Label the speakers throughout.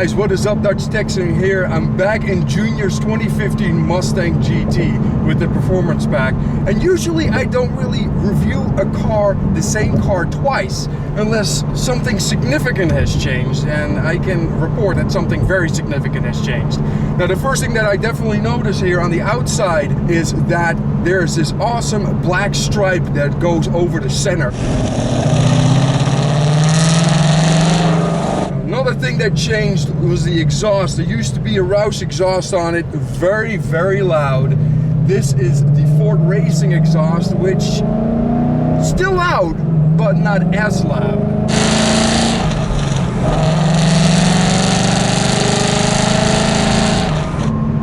Speaker 1: Guys, what is up? Dutch Texan here. I'm back in Junior's 2015 Mustang GT with the performance pack. And usually I don't really review a car, the same car twice, unless something significant has changed, and I can report that something very significant has changed. Now, the first thing that I definitely notice here on the outside is that there's this awesome black stripe that goes over the center. Another thing that changed was the exhaust. There used to be a Roush exhaust on it, very, very loud. This is the Ford Racing exhaust, which still loud, but not as loud.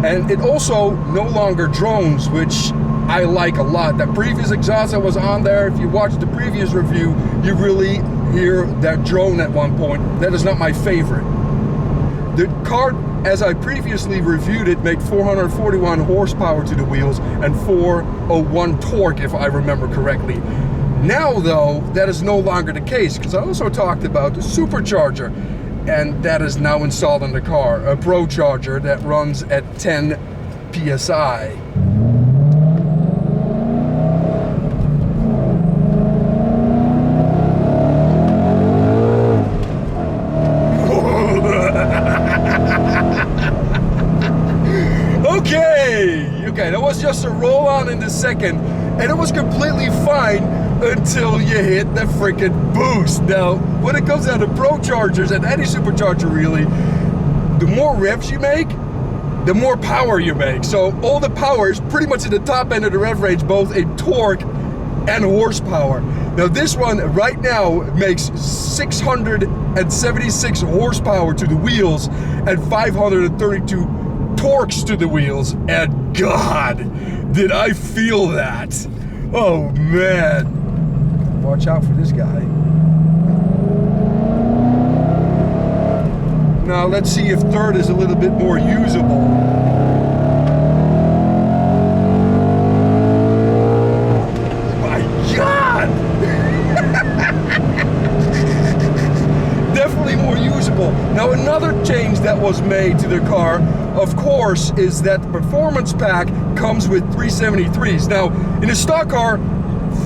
Speaker 1: And it also no longer drones, which I like a lot. That previous exhaust that was on there, if you watched the previous review, you really hear that drone at one point. That is not my favorite. The car, as I previously reviewed it, made 441 horsepower to the wheels and 401 torque, if I remember correctly. Now though, that is no longer the case, because I also talked about the Supercharger, and that is now installed in the car, a ProCharger that runs at 10 PSI. Okay, that was just a roll on in the second, and it was completely fine until you hit the freaking boost. Now, when it comes down to ProChargers and any supercharger really, the more revs you make, the more power you make. So all the power is pretty much at the top end of the rev range, both in torque and horsepower. Now this one right now makes 676 horsepower to the wheels and 532 torques to the wheels, and God, did I feel that. Oh man. Watch out for this guy. Now let's see if third is a little bit more usable. My God! Definitely more usable. Now another change that was made to the car, of course, is that the performance pack comes with 373s. Now, in a stock car,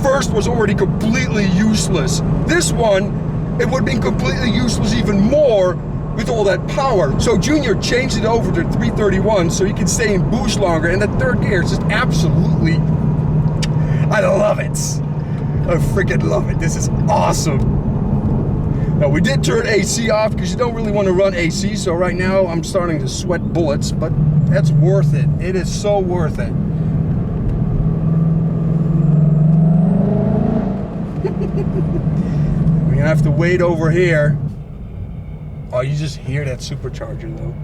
Speaker 1: first was already completely useless. This one, it would have been completely useless even more with all that power. So Junior changed it over to 331 so you can stay in boost longer, and that third gear is just absolutely, I love it. I freaking love it. This is awesome. Now, we did turn AC off because you don't really want to run AC, so right now I'm starting to sweat bullets, but that's worth it. It is so worth it. We're gonna have to wait over here. Oh, you just hear that supercharger though.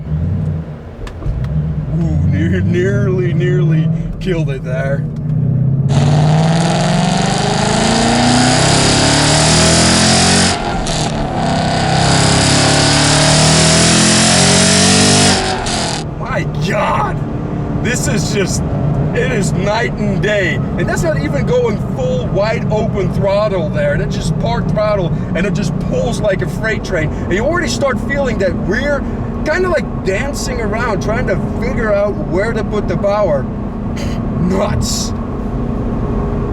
Speaker 1: Ooh, nearly killed it there. God, this is just, it is night and day. And that's not even going full wide open throttle there. That's just park throttle, and it just pulls like a freight train. And you already start feeling that rear kind of like dancing around, trying to figure out where to put the power. Nuts.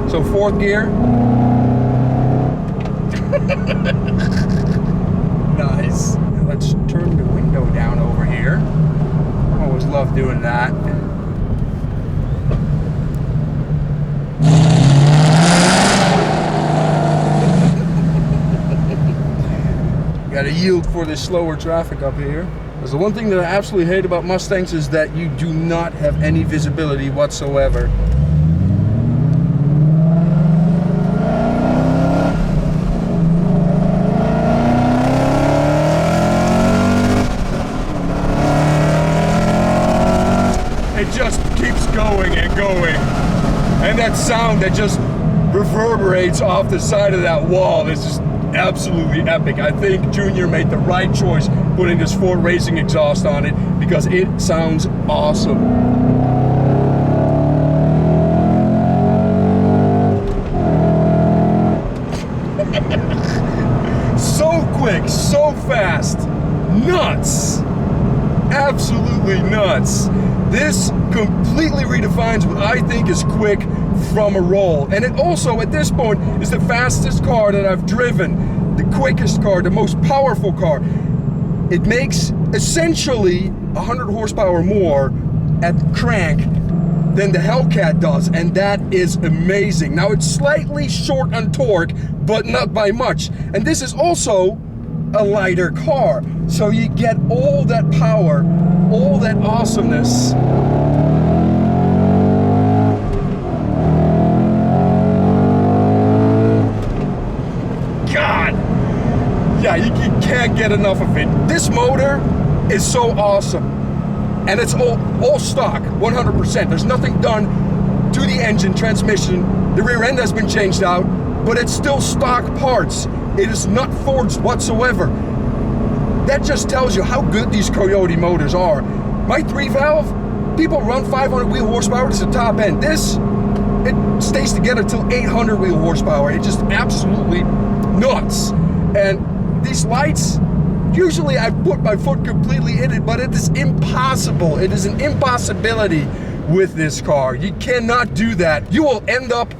Speaker 1: So fourth gear. Nice. Now let's turn the window down over here. Always love doing that. Gotta yield for this slower traffic up here. Because the one thing that I absolutely hate about Mustangs is that you do not have any visibility whatsoever. It just keeps going and going. And that sound that just reverberates off the side of that wall is just absolutely epic. I think Junior made the right choice putting this Ford Racing exhaust on it because it sounds awesome. So quick, so fast, nuts. absolutely nuts. This completely redefines what I think is quick from a roll. And it also, at this point, is the fastest car that I've driven, the quickest car, the most powerful car. It makes essentially 100 horsepower more at crank than the Hellcat does, and that is amazing. Now, it's slightly short on torque, but not by much. And this is also a lighter car, so you get all that power, all that awesomeness. God, yeah, you can't get enough of it. This motor is so awesome, and it's all stock, 100%. There's nothing done to the engine, transmission. The rear end has been changed out, but it's still stock parts. It is not forged whatsoever. That just tells you how good these Coyote motors are. My 3-valve, people run 500 wheel horsepower. It's the top end. This, it stays together till 800 wheel horsepower. It's just absolutely nuts. And these lights, usually I put my foot completely in it, but it is impossible. It is an impossibility with this car. You cannot do that. You will end up,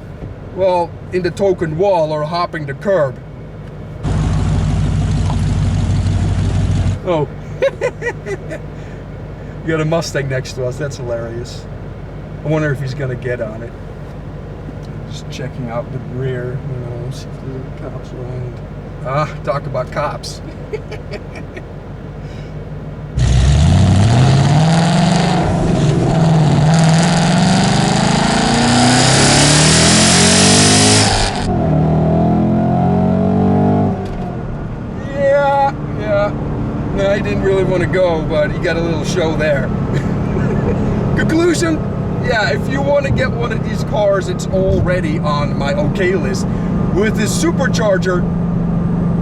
Speaker 1: well, in the token wall or hopping the curb. Oh, you got a Mustang next to us. That's hilarious. I wonder if he's gonna get on it. Just checking out the rear, you know, see if the cops around. Ah, talk about cops. No, he didn't really want to go, but he got a little show there. Conclusion, yeah, if you want to get one of these cars, it's already on my okay list. With this Supercharger,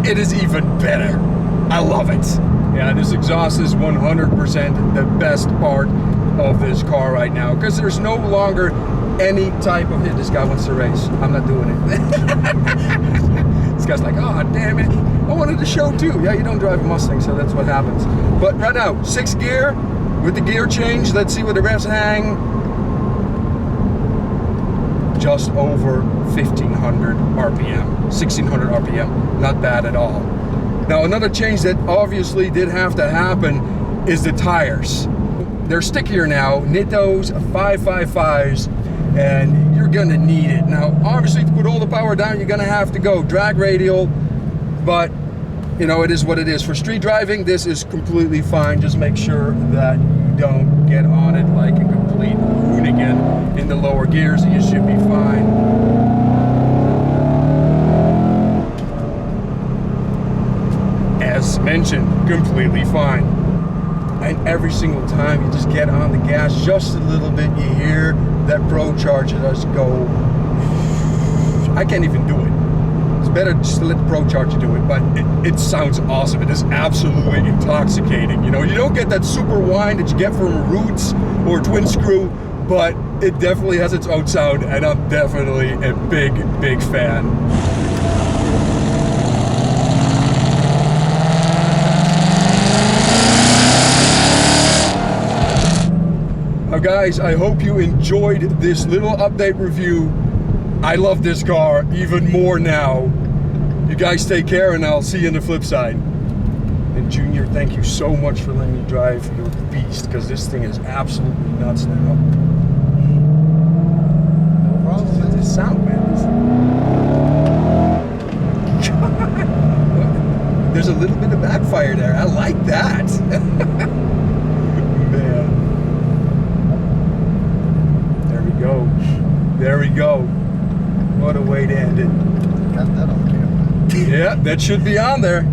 Speaker 1: it is even better. I love it. Yeah, this exhaust is 100% the best part of this car right now, because there's no longer any type of hit. This guy wants to race. I'm not doing it. This guy's like, oh, damn it. I wanted to show too. Yeah, you don't drive a Mustang, so that's what happens. But right now, 6th gear with the gear change. Let's see where the revs hang. Just over 1500 RPM, 1600 RPM. Not bad at all. Now, another change that obviously did have to happen is the tires. They're stickier now, Nittos 555s, and you're gonna need it. Now, obviously, to put all the power down, you're gonna have to go drag radial, but you know, it is what it is. For street driving, this is completely fine. Just make sure that you don't get on it like a complete hoonigan in the lower gears, and you should be fine. As mentioned, completely fine. And every single time you just get on the gas just a little bit, you hear that ProCharger just go. I can't even do it. It's better just to let the ProCharger do it, but it sounds awesome. It is absolutely intoxicating. You know, you don't get that super whine that you get from a Roots or a twin screw, but it definitely has its own sound, and I'm definitely a big, big fan. Now guys, I hope you enjoyed this little update review. I love this car even more now. You guys take care, and I'll see you on the flip side. And Junior, thank you so much for letting me drive your beast, because this thing is absolutely nuts now. No problem. It's the sound, man. God. There's a little bit of backfire there. I like that. Man. There we go. There we go. What a way to end it.
Speaker 2: Got that on camera.
Speaker 1: Yeah, that should be on there.